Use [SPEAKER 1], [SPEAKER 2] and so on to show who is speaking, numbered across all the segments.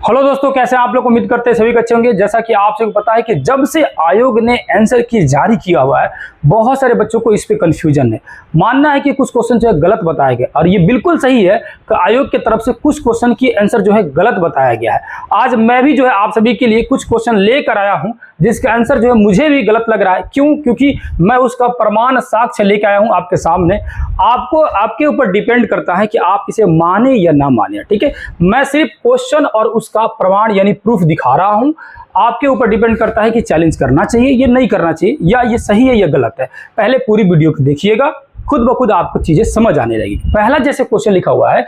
[SPEAKER 1] Hello दोस्तों, कैसे हैं आप लोग। उम्मीद करते हैं सभी अच्छे होंगे। जैसा कि आप सबको पता है कि जब से आयोग ने आंसर की जारी किया हुआ है, बहुत सारे बच्चों को इस पे कंफ्यूजन है। मानना है कि कुछ क्वेश्चन जो है गलत बताए गए, और ये बिल्कुल सही है कि आयोग की तरफ से कुछ क्वेश्चन की आंसर जो है गलत बताया गया है। आज मैं भी जो है आप सभी के लिए कुछ क्वेश्चन लेकर आया हूं जिसका आंसर जो है मुझे भी गलत लग रहा है। क्यों? क्योंकि मैं उसका प्रमाण साक्ष्य लेकर आया हूं आपके सामने। आपको आपके ऊपर डिपेंड करता है कि आप इसे माने या ना माने। ठीक है, मैं सिर्फ क्वेश्चन और उसका प्रमाण यानी प्रूफ दिखा रहा हूं। आपके ऊपर डिपेंड करता है कि चैलेंज करना चाहिए या नहीं करना चाहिए, या ये सही है या गलत है। पहले पूरी वीडियो को देखिएगा, खुद ब खुद आपको चीजें समझ आने लगेगी। पहला जैसे क्वेश्चन लिखा हुआ है,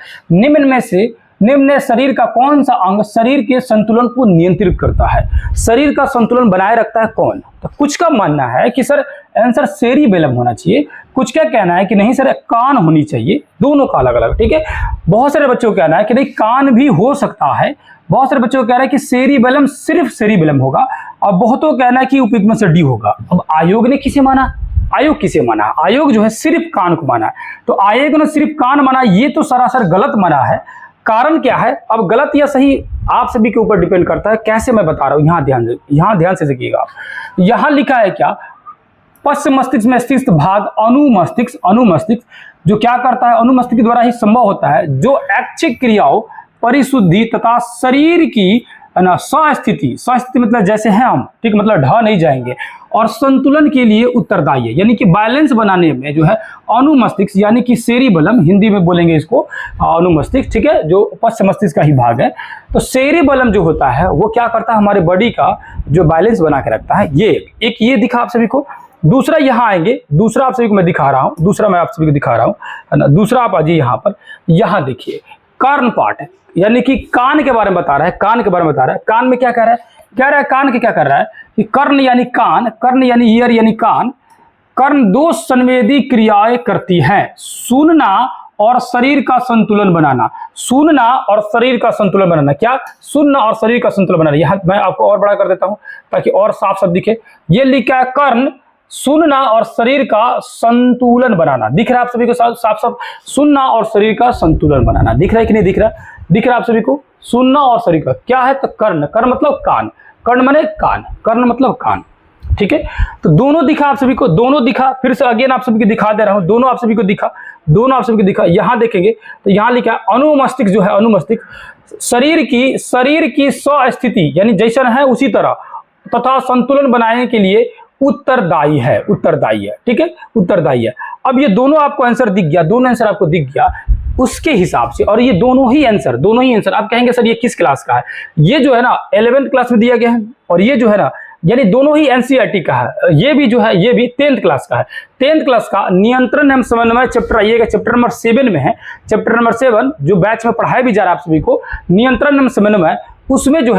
[SPEAKER 1] निम्न शरीर का कौन सा अंग शरीर के संतुलन को नियंत्रित करता है? शरीर का संतुलन बनाए रखता है कौन? तो कुछ का मानना है कि सर आंसर सेरिबेलम होना चाहिए, कुछ का कहना है कि नहीं सर कान होनी चाहिए। दोनों का अलग अलग। ठीक है, बहुत सारे बच्चों का कहना है कि नहीं कान भी हो सकता है, बहुत सारे बच्चों का कहना है कि सेरिबेलम सिर्फ सेरिबेलम होगा, और बहुतों का कहना है कि उपयुक्त में से डी होगा। अब आयोग ने किसे माना? आयोग किसे माना? आयोग जो है सिर्फ कान को माना। तो आयोग ने सिर्फ कान माना, ये तो सरासर गलत माना है। कारण क्या है? अब गलत या सही आप सभी के ऊपर डिपेंड करता है। कैसे मैं बता रहा हूं, यहां ध्यान से देखिएगा। यहां लिखा है क्या? पश्च मस्तिष्क में स्थित भाग अनुमस्तिष्क जो क्या करता है? अनुमस्तिष्क द्वारा ही संभव होता है जो ऐच्छिक क्रियाओं, परिशुद्धि तथा शरीर की स्वस्थिति मतलब जैसे हैं हम, ठीक, मतलब ढह नहीं जाएंगे, और संतुलन के लिए उत्तरदायी है। यानी कि बैलेंस बनाने में जो है अनुमस्तिष्क यानी कि सेरिबेलम, हिंदी में बोलेंगे इसको अनुमस्तिष्क, ठीक है, जो पश्च मस्तिष्क का ही भाग है। तो सेरिबेलम जो होता है वो क्या करता है? हमारे बॉडी का जो बैलेंस बना के रखता है। ये दिखा आप सभी को। दूसरा यहाँ आएंगे, दूसरा आप सभी को मैं दिखा रहा हूँ, मैं आप सभी को दिखा रहा हूँ, है ना। दूसरा आप आइए यहाँ पर, यहाँ देखिए कर्ण पार्ट है, यानी कि कान के बारे में बता रहा है। कान में क्या कह रहा है? कान के क्या कर रहा है कि कर्ण यानी कान, कर्ण यानी ईयर यानी कान, कर्ण दो संवेदी क्रियाएं करती हैं, सुनना और शरीर का संतुलन बनाना। सुनना और शरीर का संतुलन बनाना। क्या? सुनना और शरीर का संतुलन बनाना। यहां मैं आपको और बड़ा कर देता हूं ताकि और साफ साफ दिखे। ये लिखा है कर्ण सुनना और शरीर का संतुलन बनाना। दिख रहा है आप सभी को साफ साफ? सुनना और शरीर का संतुलन बनाना दिख रहा है कि नहीं दिख रहा? दिख रहा है आप सभी को? सुनना और शरीर का क्या है? तो कर्ण मतलब कान, कर्ण माने कान, कर्ण मतलब कान। ठीक है, तो दोनों दिखा आप सभी को, दोनों दिखा। फिर से अगेन आप सभी को दिखा दे रहा हूं, दोनों आप सभी को दिखा। यहां देखेंगे तो यहां लिखा है अनुमस्तिष्क जो है, अनुमस्तिष्क शरीर की स्वस्थिति यानी जैसन है उसी तरह तथा संतुलन बनाने के लिए उत्तरदायी है। ठीक है, उत्तरदायी है। अब ये दोनों आपको आंसर दिख गया, दोनों आंसर आपको दिख गया उसके हिसाब से, और ये दोनों ही आंसर आप कहेंगे सर ये किस क्लास का है? ये जो है ना 11th क्लास में दिया गया है, और ये जो है ना यानी दोनों ही एनसीईआरटी का है। ये भी जो है ये भी 10th क्लास का है। 10th क्लास का नियंत्रण एवं समन्वय चैप्टर आइएगा, चैप्टर नंबर 7 में है। चैप्टर नंबर 7 जो बैच में पढ़ाया भी जा रहा है आप सभी को, नियंत्रण एवं समन्वय, उसमें जो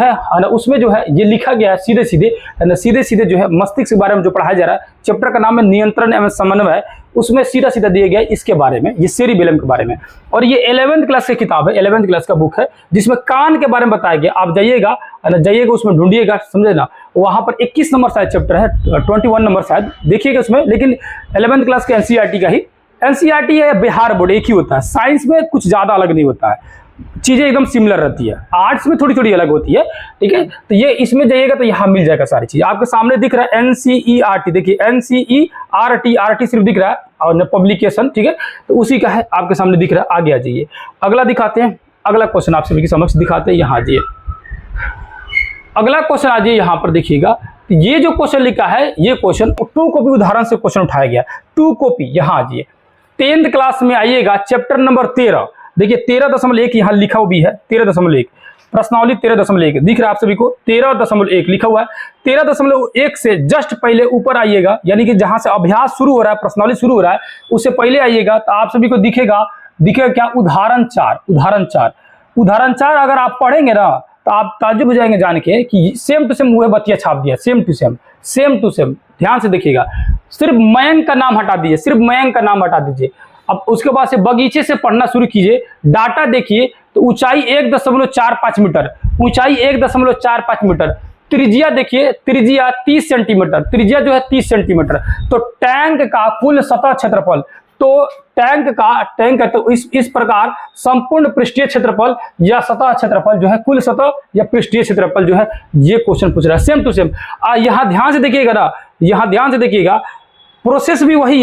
[SPEAKER 1] है ये लिखा गया है सीधे जो है मस्तिष्क के बारे में जो पढ़ाया जा रहा है। चैप्टर का नाम है नियंत्रण एवं समन्वय, उसमें सीधा दिया गया है इसके बारे में, ये सेरिबेलम के बारे में। और ये 11th क्लास की किताब है, 11th क्लास का बुक है, जिसमें कान के बारे में बताया गया। आप जाइएगा उसमें ढूंढिएगा, समझे ना, वहां पर 21 नंबर शायद चैप्टर है, 21 नंबर शायद, देखिएगा उसमें। लेकिन 11th क्लास के एनसीईआरटी का ही, एनसीईआरटी है बिहार बोर्ड एक ही होता है। साइंस में कुछ ज्यादा अलग नहीं होता है, चीजें एकदम सिमिलर रहती है। आर्ट्स में थोड़ी अलग होती है। ठीक है, तो ये इसमें जाइएगा तो यहाँ मिल जाएगा सारी चीज आपके सामने दिख रहा है। एनसीईआरटी देखिए, एनसीईआरटी सिर्फ दिख रहा है, और पब्लिकेशन, ठीक है, तो उसी का है आपके सामने दिख रहा है। आगे आ जाइए, अगला दिखाते हैं, अगला क्वेश्चन आप सभी के समक्ष दिखाते हैं। यहाँ जाइए, अगला क्वेश्चन आ जाइए, यहाँ पर देखिएगा। ये जो क्वेश्चन लिखा है, ये क्वेश्चन 2 कॉपी उदाहरण से क्वेश्चन उठाया गया, 2 कॉपी। यहाँ आ जाइए, 10th क्लास में आइएगा, चैप्टर नंबर 13 देखिए, 13.1 यहाँ लिखा भी है, 13.1 प्रश्नावली 13.1 दिख रहा है आप सभी को, 13.1 लिखा हुआ है। 13.1 से जस्ट पहले ऊपर आइएगा, यानी कि जहां से अभ्यास शुरू हो रहा है, प्रश्नावली शुरू हो रहा है, उससे पहले आइएगा तो आप सभी को दिखेगा क्या? उदाहरण 4 अगर आप पढ़ेंगे ना तो आप ताज्जुब हो जाएंगे जान के कि सेम टू सेम वह बतिया छाप दिया, सेम टू सेम। ध्यान से देखिएगा, सिर्फ मयंक का नाम हटा दीजिए। अब उसके बाद से बगीचे से पढ़ना शुरू कीजिए। डाटा देखिए तो ऊंचाई 1.45 मीटर, 1.45 मीटर। त्रिज्या देखिए, त्रिज्या 30 सेंटीमीटर, त्रिज्या जो है 30 सेंटीमीटर। तो टैंक का कुल सतह क्षेत्रफल तो टैंक है तो इस प्रकार संपूर्ण पृष्ठीय क्षेत्रफल या सतह क्षेत्रफल जो है, कुल सतह या पृष्ठीय क्षेत्रफल जो है, ये क्वेश्चन पूछ रहा है सेम टू सेम। यहां ध्यान से देखिएगा ना, यहां ध्यान से देखिएगा, प्रोसेस भी वही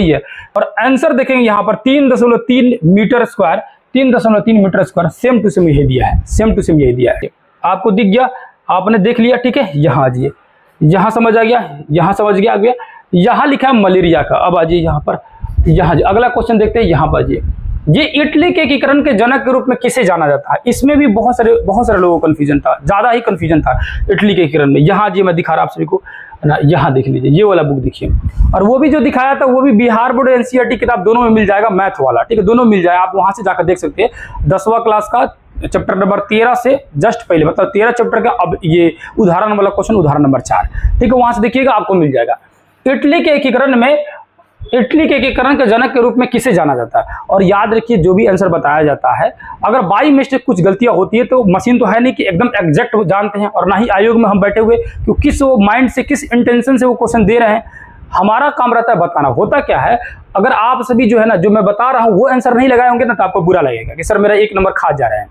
[SPEAKER 1] है और आंसर देखेंगे यहां पर 3.3 metre square, 3.3 metre square, same to same यही दिया है, आपको दिख गया, आपने देख लिया, ठीक है। यहाँ आ जाइए, यहाँ समझ आ गया, यहाँ समझ गया, यहाँ लिखा है मलेरिया का। अब आ जाइए यहाँ पर, यहाँ अगला क्वेश्चन देखते हैं, यहाँ पर आ जाइए। ये इटली के एकीकरण के जनक के रूप में किसे जाना जाता है? इसमें भी बहुत सारे लोगों को कंफ्यूजन था, ज्यादा ही कंफ्यूजन था इटली के एकीकरण में। यहाँ जी मैं दिखा रहा आप सभी को ना, यहाँ देख लीजिए, ये वाला बुक देखिए, और वो भी जो दिखाया था वो भी बिहार बोर्ड एनसीईआरटी किताब दोनों में मिल जाएगा, मैथ वाला, ठीक है, दोनों मिल जाएगा, आप वहां से जाकर देख सकते हैं। 10वां क्लास का चैप्टर नंबर 13 से जस्ट पहले, मतलब 13 चैप्टर का अब ये उदाहरण वाला क्वेश्चन, उदाहरण नंबर 4, ठीक है, वहां से देखिएगा, आपको मिल जाएगा। इटली के एकीकरण के जनक के रूप में किसे जाना जाता है? और याद रखिए, जो भी आंसर बताया जाता है, अगर बाई मिस्टेक कुछ गलतियां होती है तो मशीन तो है नहीं कि एकदम एग्जैक्ट जानते हैं, और ना ही आयोग में हम बैठे हुए कि किस वो माइंड से, किस इंटेंशन से वो क्वेश्चन दे रहे हैं। हमारा काम रहता है बताना। होता क्या है, अगर आप सभी जो है ना, जो मैं बता रहा हूं वो आंसर नहीं लगाए होंगे ना, तो आपको बुरा लगेगा कि सर मेरा 1 नंबर खा जा रहा है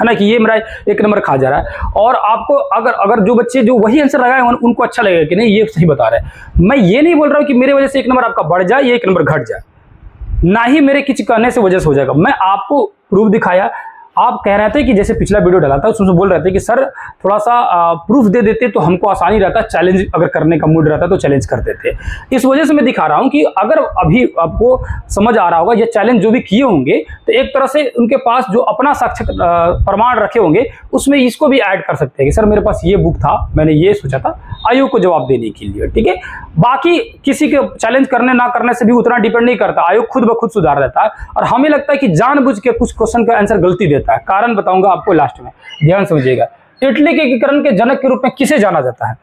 [SPEAKER 1] ना, कि ये मेरा 1 नंबर खा जा रहा है। और आपको अगर जो बच्चे जो वही आंसर लगाए होंगे उनको अच्छा लगेगा कि नहीं ये सही बता रहे हैं। मैं ये नहीं बोल रहा हूं कि मेरे वजह से 1 नंबर आपका बढ़ जाए या 1 नंबर घट जाए, ना ही मेरे किसी कहने से वजह से हो जाएगा। मैं आपको प्रूफ दिखाया, आप कह रहे थे कि जैसे पिछला वीडियो डाला था उसमें बोल रहे थे कि सर थोड़ा सा प्रूफ दे देते तो हमको आसानी रहता, चैलेंज अगर करने का मूड रहता तो चैलेंज करते थे। इस वजह से मैं दिखा रहा हूं कि अगर अभी आपको समझ आ रहा होगा, ये चैलेंज जो भी किए होंगे तो एक तरह से उनके पास जो अपना साक्ष्य प्रमाण रखे होंगे उसमें इसको भी ऐड कर सकते हैं कि सर मेरे पास ये बुक था, मैंने ये सोचा था आयोग को जवाब देने के लिए, ठीक है। बाकी किसी के चैलेंज करने ना करने से भी उतना डिपेंड नहीं करता, आयोग खुद ब खुद सुधार रहता है। और हमें लगता है कि जानबूझ के कुछ क्वेश्चन का आंसर गलती देता है, कारण बताऊंगा आपको लास्ट में, ध्यान समझिएगा। इटली के एकीकरण के जनक के रूप में किसे जाना जाता है?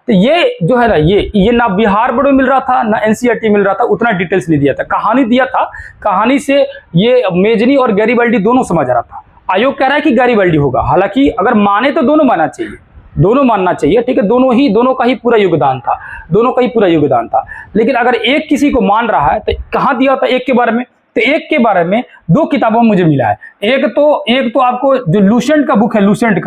[SPEAKER 1] तो ये जो है ना, ये ना बिहार बोर्ड में मिल रहा था ना एनसीईआरटी मिल रहा था, उतना डिटेल्स नहीं दिया था। कहानी दिया था, कहानी से ये मेजनी और गैरीबाल्डी दोनों समझ आ रहा था। आयोग कह रहा है कि गैरीबाल्डी होगा, हालांकि अगर माने तो दोनों मानना चाहिए, ठीक है, दोनों का ही पूरा योगदान था। लेकिन अगर एक किसी को मान रहा है तो कहाँ दिया था एक के बारे में? तो एक के बारे में 2 किताबों में मुझे मिला है। एक तो आपको जो लूसेंट का बुक है, लूसेंट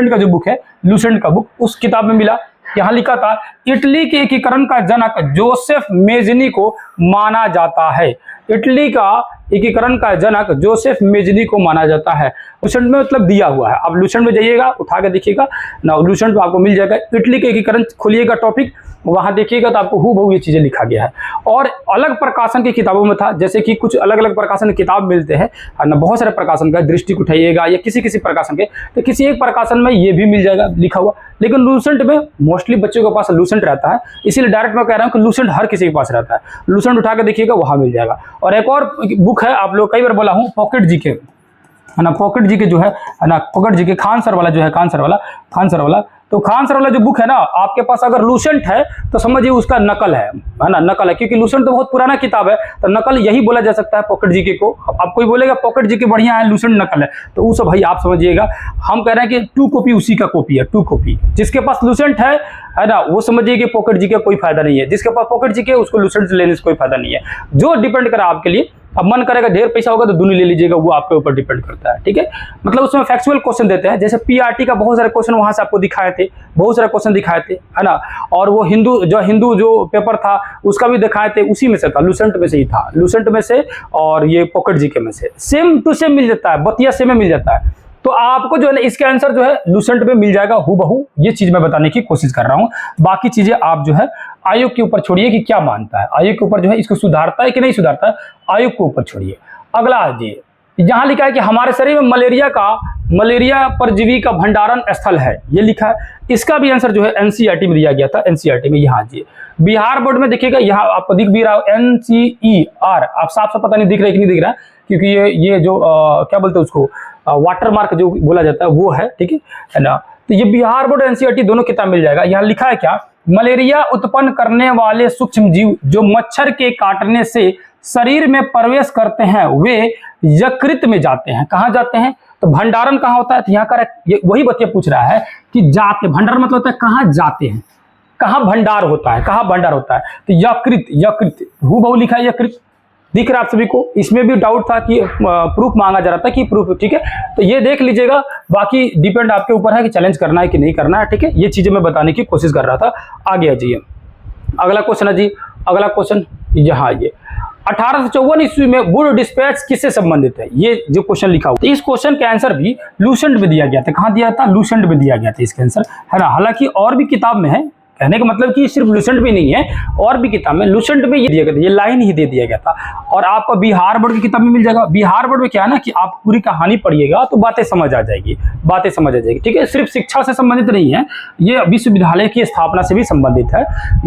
[SPEAKER 1] का जो बुक है, लूसेंट का बुक, उस किताब में मिला। यहाँ लिखा था इटली के एकीकरण का जनक जोसेफ मेजनी को माना जाता है। इटली का एकीकरण का जनक जोसेफ मेजनी को माना जाता है। लूसेंट में मतलब दिया हुआ है, आप लूसेंट में जाइएगा, उठा के देखिएगा ना, लूसेंट में आपको मिल जाएगा। इटली के एकीकरण खोलिएगा टॉपिक, वहां देखिएगा तो आपको हूबहू ये चीजें लिखा गया है। और अलग प्रकाशन की किताबों में था, जैसे कि कुछ अलग अलग प्रकाशन की किताब मिलते हैं ना, बहुत सारे प्रकाशन का, दृष्टि को उठाइएगा या किसी प्रकाशन के, तो किसी एक प्रकाशन में ये भी मिल जाएगा लिखा हुआ। लेकिन लूसेंट में मोस्टली बच्चों के पास लूसेंट रहता है, इसीलिए डायरेक्ट मैं कह रहा हूँ कि लूसेंट हर किसी के पास रहता है। लूसेंट उठा के देखिएगा, वहां मिल जाएगा। और एक और बुक है, आप लोग कई बार बोला हूँ, पॉकेट जीके है ना, पॉकेट जीके जो है ना, पॉकेट जीके खान सर वाला जो है, खान सर वाला तो खान सर वाला जो बुक है ना, आपके पास अगर लूसेंट है तो समझिए उसका नकल है ना, नकल है, क्योंकि लूसेंट तो बहुत पुराना किताब है, तो नकल यही बोला जा सकता है पॉकेट जीके को। आप कोई बोलेगा पॉकेट जीके बढ़िया है, लूसेंट नकल है, तो वो सब भाई आप समझिएगा। हम कह रहे हैं कि 2 कॉपी उसी का कॉपी है, 2 कॉपी। जिसके पास लूसेंट है ना, वो समझिए कि पॉकेट जीके कोई फायदा नहीं है, जिसके पास पॉकेट जीके उसको लूसेंट लेने से कोई फायदा नहीं है। जो डिपेंड करा आपके लिए, अब मन करेगा ढेर पैसा होगा तो दोनों ले लीजिएगा, वो आपके ऊपर डिपेंड करता है, ठीक है। मतलब उसमें फैक्चुअल क्वेश्चन देते हैं, जैसे पीआरटी का बहुत सारे क्वेश्चन वहां से आपको दिखाए थे, बहुत सारे क्वेश्चन दिखाए थे, है ना। और वो हिंदू जो पेपर था उसका भी दिखाए थे, उसी में से था, लूसेंट में से ही था, लूसेंट में से और ये पॉकेट जीके में से सेम टू सेम मिल जाता है, बतिया सेम में मिल जाता है। तो आपको जो है ना, इसके आंसर जो है लूसेंट में मिल जाएगा हूबहू, ये चीज मैं बताने की कोशिश कर रहा हूं। बाकी चीजें आप जो है आयोग के ऊपर छोड़िए कि क्या मानता है, आयोग के ऊपर जो है इसको सुधारता है कि नहीं सुधारता है, आयोग के ऊपर छोड़िए। अगला आइए, यहां लिखा है कि हमारे शरीर में मलेरिया परजीवी का भंडारण स्थल है, ये लिखा है। इसका भी आंसर जो है एनसीईआरटी में दिया गया था, एनसीईआरटी में। यहाँ आइए, बिहार बोर्ड में देखिएगा, यहाँ आपको दिख भी रहा है NCER, आप साफ पता नहीं दिख रहा है कि नहीं दिख रहा है, क्योंकि ये जो क्या बोलते हैं उसको, वाटर मार्क जो बोला जाता है वो है, ठीक है ना। तो ये बिहार बोर्ड एनसीईआरटी दोनों किताब मिल जाएगा। यहाँ लिखा है क्या, मलेरिया उत्पन्न करने वाले सूक्ष्म जीव जो मच्छर के काटने से शरीर में प्रवेश करते हैं वे यकृत में जाते हैं। कहाँ जाते हैं? तो भंडारण कहाँ होता है? तो यहाँ का वही बच्चे पूछ रहा है कि जाते, भंडारण मतलब होता है कहाँ जाते हैं, कहाँ भंडार होता है, कहाँ भंडार होता है। तो यकृत, यकृत हूबहू लिखा है यकृत, दिख रहा है आप सभी को। इसमें भी डाउट था कि प्रूफ मांगा जा रहा था कि प्रूफ, ठीक है। तो ये देख लीजिएगा, बाकी डिपेंड आपके ऊपर है कि चैलेंज करना है कि नहीं करना है, ठीक है। ये चीजें मैं बताने की कोशिश कर रहा था। आगे आ जाइए, अगला क्वेश्चन है जी, अगला क्वेश्चन यहाँ ये 1854 ईस्वी में वुड डिस्पैच किससे संबंधित है, ये जो क्वेश्चन लिखा हुआ। तो इस क्वेश्चन का आंसर भी लूसेंट में दिया गया था। कहाँ दिया था? लूसेंट में दिया गया था इसका आंसर, है ना। हालांकि और भी किताब में है, कहने का मतलब कि सिर्फ लूसेंट में नहीं है, और भी किताब में। लूसेंट में ये दिया गया था, ये लाइन ही दे दिया गया था। और आपको बिहार बोर्ड की किताब में मिल जाएगा। बिहार बोर्ड में क्या है ना कि आप पूरी कहानी पढ़िएगा तो बातें समझ आ जाएगी, बातें समझ आ जाएगी, ठीक है। सिर्फ शिक्षा से संबंधित नहीं है, ये विश्वविद्यालय की स्थापना से भी संबंधित है।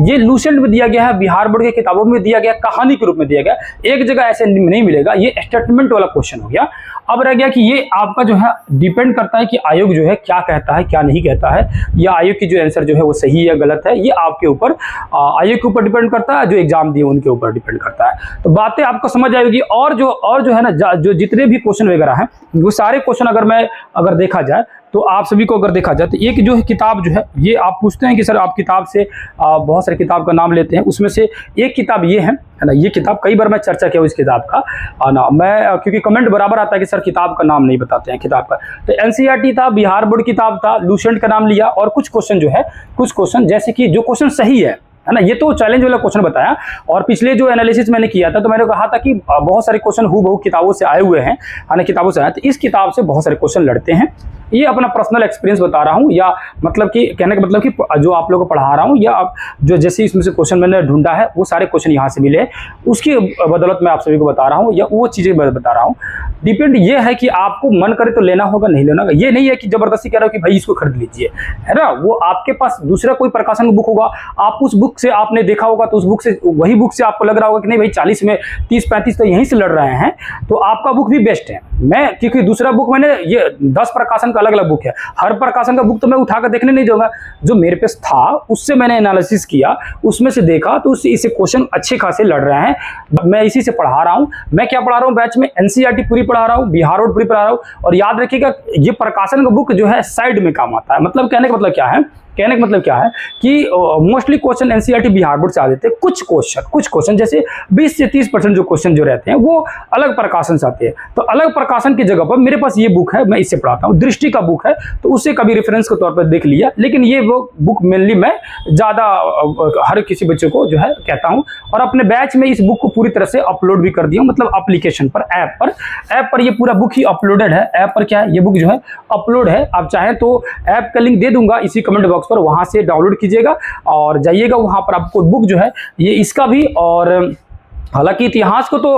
[SPEAKER 1] ये लूसेंट में दिया गया है, बिहार बोर्ड की किताबों में दिया गया, कहानी के रूप में दिया गया। एक जगह ऐसे नहीं मिलेगा। ये स्टेटमेंट वाला क्वेश्चन हो गया। अब रह गया कि ये आपका जो है डिपेंड करता है कि आयोग जो है क्या कहता है, क्या नहीं कहता है, या आयोग की जो आंसर जो है वो सही या गलत है। ये आपके ऊपर, आयोग के ऊपर डिपेंड करता है, जो एग्जाम दिए उनके ऊपर डिपेंड करता है। तो बातें आपको समझ आएगी। और जो है ना, जो जितने भी क्वेश्चन वगैरह हैं, वो सारे क्वेश्चन अगर देखा जाए तो आप सभी को अगर देखा जाए तो एक जो है किताब जो है, ये आप पूछते हैं कि सर आप किताब से बहुत सारे किताब का नाम लेते हैं, उसमें से एक किताब ये है ना। ये किताब कई बार मैं चर्चा किया हूँ इस किताब का ना, मैं क्योंकि कमेंट बराबर आता है कि सर किताब का नाम नहीं बताते हैं किताब का। तो एनसीईआरटी था, बिहार बोर्ड किताब था, लूसेंट का नाम लिया। और कुछ क्वेश्चन जो है, कुछ क्वेश्चन जैसे कि जो क्वेश्चन सही है ना, ये तो चैलेंज वाला क्वेश्चन बताया। और पिछले जो एनालिसिस मैंने किया था तो मैंने कहा था कि बहुत सारे क्वेश्चन हूबहू किताबों से आए हुए हैं, किताबों से आए। तो इस किताब से बहुत सारे क्वेश्चन लड़ते हैं। ये अपना पर्सनल एक्सपीरियंस बता रहा हूँ, या मतलब कि कहने का मतलब कि जो आप लोगों को पढ़ा रहा हूँ, या जो जैसे इसमें से क्वेश्चन मैंने ढूंढा है वो सारे क्वेश्चन यहाँ से मिले, उसकी बदौलत मैं आप सभी को बता रहा हूँ, या वो चीज़ें बता रहा हूँ। डिपेंड ये है कि आपको मन करे तो लेना होगा, नहीं लेना होगा। ये नहीं है कि जबरदस्ती कह रहा हो कि भाई इसको खरीद लीजिए, है ना। वो आपके पास दूसरा कोई प्रकाशन का बुक होगा, आप उस बुक से आपने देखा होगा, तो उस बुक से, वही बुक से आपको लग रहा होगा कि नहीं भाई 40 में 30-35 तो यहीं से लड़ रहे हैं, तो आपका बुक भी बेस्ट है। मैं क्योंकि दूसरा बुक मैंने, ये 10 प्रकाशन का अलग अलग बुक है, हर प्रकाशन का बुक तो मैं उठाकर देखने नहीं जाऊंगा। जो मेरे पास था उससे मैंने एनालिसिस किया, उसमें से देखा, तो इससे क्वेश्चन अच्छे खासे लड़ रहे हैं। मैं इसी से पढ़ा रहा हूँ। मैं क्या पढ़ा रहा हूँ बैच में? एनसीईआरटी पूरी पढ़ा रहा हूँ, बिहार बोर्ड पूरी पढ़ा रहा हूँ। और याद रखिएगा, ये प्रकाशन का बुक जो है साइड में काम आता है। मतलब कहने का मतलब क्या है, कहने का मतलब क्या है कि mostly question NCERT Bihar board से आ जाते हैं। कुछ क्वेश्चन जैसे 20 से 30% जो क्वेश्चन जो रहते हैं वो अलग प्रकाशन से आते हैं। तो अलग प्रकाशन की जगह पर मेरे पास ये बुक है, मैं इससे पढ़ाता हूँ, दृष्टि का बुक है, तो उससे कभी रेफरेंस के तौर पर देख लिया। लेकिन ये वो बुक मेनली मैं ज़्यादा हर किसी बच्चे को जो है कहता हूँ। और अपने बैच में इस बुक को पूरी तरह से अपलोड भी कर दिया, मतलब एप्लीकेशन पर, ऐप पर ये पूरा बुक ही अपलोडेड है। ऐप पर क्या है, ये बुक जो है अपलोड है। आप चाहें तो ऐप का लिंक दे दूंगा इसी कमेंट बॉक्स पर, वहां से डाउनलोड कीजिएगा और जाइएगा। वहां पर आपको बुक जो है ये इसका भी, और हालांकि इतिहास को तो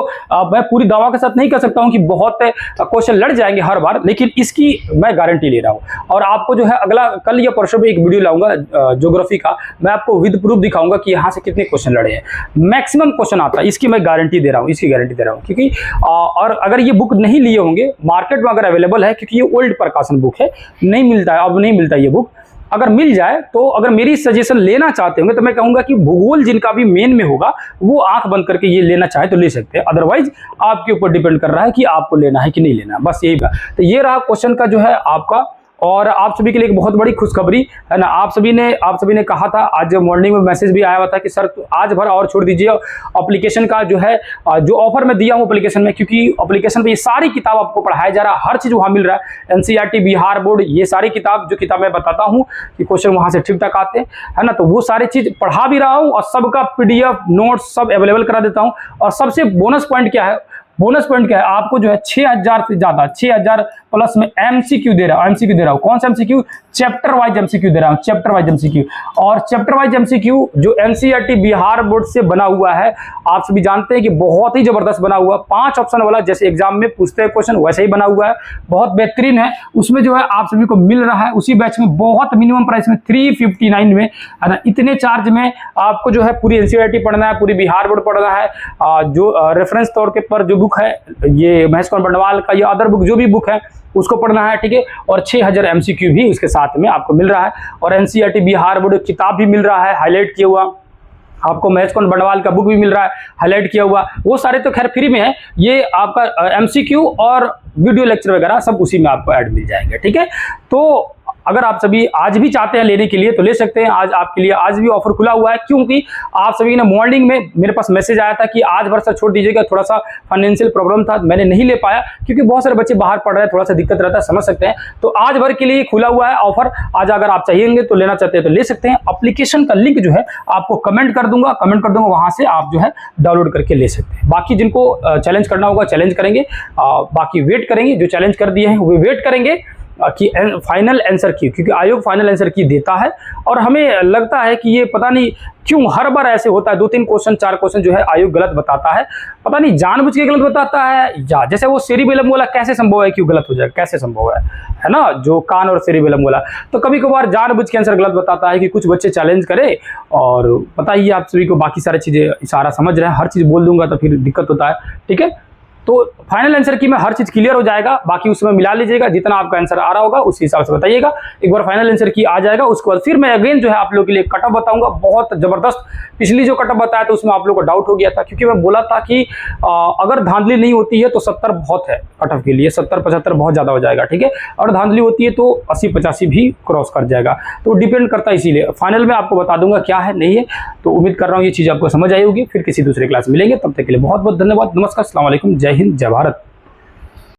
[SPEAKER 1] मैं पूरी दावा के साथ नहीं कह सकता हूं कि बहुत क्वेश्चन लड़ जाएंगे हर बार, लेकिन इसकी मैं गारंटी ले रहा हूं। और आपको जो है अगला कल या परसों में एक वीडियो लाऊंगा ज्योग्राफी का, मैं आपको विद प्रूफ दिखाऊंगा कि यहाँ से कितने क्वेश्चन लड़े हैं। मैक्सिमम क्वेश्चन आता है, इसकी मैं गारंटी दे रहा हूँ, इसकी गारंटी दे रहा हूँ। क्योंकि और अगर ये बुक नहीं लिए होंगे, मार्केट में अगर अवेलेबल है, क्योंकि ये ओल्ड प्रकाशन बुक है, नहीं मिलता है, अब नहीं मिलता ये बुक। अगर मिल जाए तो, अगर मेरी सजेशन लेना चाहते होंगे तो मैं कहूंगा कि भूगोल जिनका भी मेन में होगा वो आंख बंद करके ये लेना चाहे तो ले सकते हैं। अदरवाइज आपके ऊपर डिपेंड कर रहा है कि आपको लेना है कि नहीं लेना, बस यही बात। तो ये रहा क्वेश्चन का जो है आपका। और आप सभी के लिए एक बहुत बड़ी खुशखबरी है ना, आप सभी ने कहा था, आज मॉर्निंग में मैसेज भी आया हुआ था कि सर आज भर और छोड़ दीजिए एप्लीकेशन का जो है, जो ऑफर मैं दिया हूँ एप्लीकेशन में, क्योंकि एप्लीकेशन पे ये सारी किताब आपको पढ़ाया जा रहा है, हर चीज वहाँ मिल रहा है। एनसीईआरटी, बिहार बोर्ड, ये सारी किताब, जो किताब मैं बताता हूँ कि क्वेश्चन वहाँ से ठीक ठाक आते हैं, है ना, तो वो सारी चीज पढ़ा भी रहा हूँ और सबका PDF नोट्स सब अवेलेबल करा देता हूँ। और सबसे बोनस पॉइंट क्या है, आपको जो है 6000 से ज्यादा, 6000 प्लस में एमसीक्यू दे रहा हूं। कौन सा एमसीक्यू? चैप्टर वाइज एमसीक्यू दे रहा हूं, चैप्टर वाइज एमसीक्यू। और चैप्टर वाइज एमसीक्यू जो एनसीईआरटी बिहार बोर्ड से बना हुआ है, आप सभी जानते हैं कि बहुत ही जबरदस्त बना हुआ, 5 ऑप्शन वाला, जैसे एग्जाम में पूछते हैं क्वेश्चन वैसे ही बना हुआ है, बहुत बेहतरीन है। उसमें जो है आप सभी को मिल रहा है उसी बैच में बहुत मिनिमम प्राइस में 359 में, है ना, इतने चार्ज में आपको जो है पूरी एनसीईआरटी पढ़ना है, पूरी बिहार बोर्ड पढ़ना है। जो रेफरेंस तौर के पर जो बुक है, ये महेश कुमार बंडवाल का, या अदर बुक जो भी बुक है उसको पढ़ना है, ठीक है। और 6000 एमसीक्यू भी उसके साथ में आपको मिल रहा है। और एनसीईआरटी बिहार बोर्ड किताब भी मिल रहा है हाईलाइट किया हुआ, आपको महेश कुमार बंडवाल का बुक भी मिल रहा है हाईलाइट किया हुआ। वो सारे तो खैर फ्री में है, ये आपका एमसीक्यू और वीडियो लेक्चर वगैरह सब उसी में आपको ऐड मिल जाएंगे, ठीक है। तो अगर आप सभी आज भी चाहते हैं लेने के लिए तो ले सकते हैं। आज आपके लिए आज भी ऑफर खुला हुआ है, क्योंकि आप सभी ने मॉर्निंग में मेरे पास मैसेज आया था कि आज भर सर छोड़ दीजिएगा, थोड़ा सा फाइनेंशियल प्रॉब्लम था, मैंने नहीं ले पाया, क्योंकि बहुत सारे बच्चे बाहर पढ़ रहे हैं, थोड़ा सा दिक्कत रहता है, समझ सकते हैं। तो आज भर के लिए खुला हुआ है ऑफर। आज अगर आप चाहिएंगे तो लेना चाहते हैं तो ले सकते हैं। एप्लीकेशन का लिंक जो है आपको कमेंट कर दूंगा, वहां से आप जो है डाउनलोड करके ले सकते हैं। बाकी जिनको चैलेंज करना होगा चैलेंज करेंगे, बाकी वेट करेंगे, जो चैलेंज कर दिए हैं वो वेट करेंगे कि फाइनल आंसर की, क्योंकि आयोग फाइनल आंसर की देता है। और हमें लगता है कि ये पता नहीं क्यों हर बार ऐसे होता है, 2-3 क्वेश्चन 4 क्वेश्चन जो है आयोग गलत बताता है, पता नहीं जानबूझ के गलत बताता है, या जैसे वो सेरिबेलम वाला कैसे संभव है क्यों गलत हो जाए, कैसे संभव है ना, जो कान और सेरिबेलम वाला। तो कभी कभार जानबूझ के आंसर गलत बताता है कि कुछ बच्चे चैलेंज करे, और पता ही आप सभी को बाकी सारी चीजें सारा समझ रहे हैं, हर चीज बोल दूंगा तो फिर दिक्कत होता है। ठीक है, तो फाइनल आंसर की में हर चीज क्लियर हो जाएगा, बाकी उसमें मिला लीजिएगा, जितना आपका आंसर आ रहा होगा उस हिसाब से बताइएगा। एक बार फाइनल आंसर की आ जाएगा, उसके बाद फिर मैं अगेन जो है आप लोगों के लिए कटअप बताऊंगा, बहुत जबरदस्त। पिछली जो कटअप बताया तो उसमें आप लोगों को डाउट हो गया था, क्योंकि मैं बोला था कि अगर धांधली नहीं होती है तो 70 बहुत है कटअप के लिए, 70-75 बहुत ज्यादा हो जाएगा। ठीक है, और धांधली होती है तो 80-85 भी क्रॉस कर जाएगा, तो डिपेंड करता है। इसीलिए फाइनल में आपको बता दूंगा क्या है नहीं है। तो उम्मीद कर रहा हूँ ये चीज आपको समझ आई होगी। फिर किसी दूसरे क्लास मिलेंगे, तब तक के लिए बहुत बहुत धन्यवाद। नमस्कार, अस्सलाम वालेकुम, जय हिंद, जय भारत।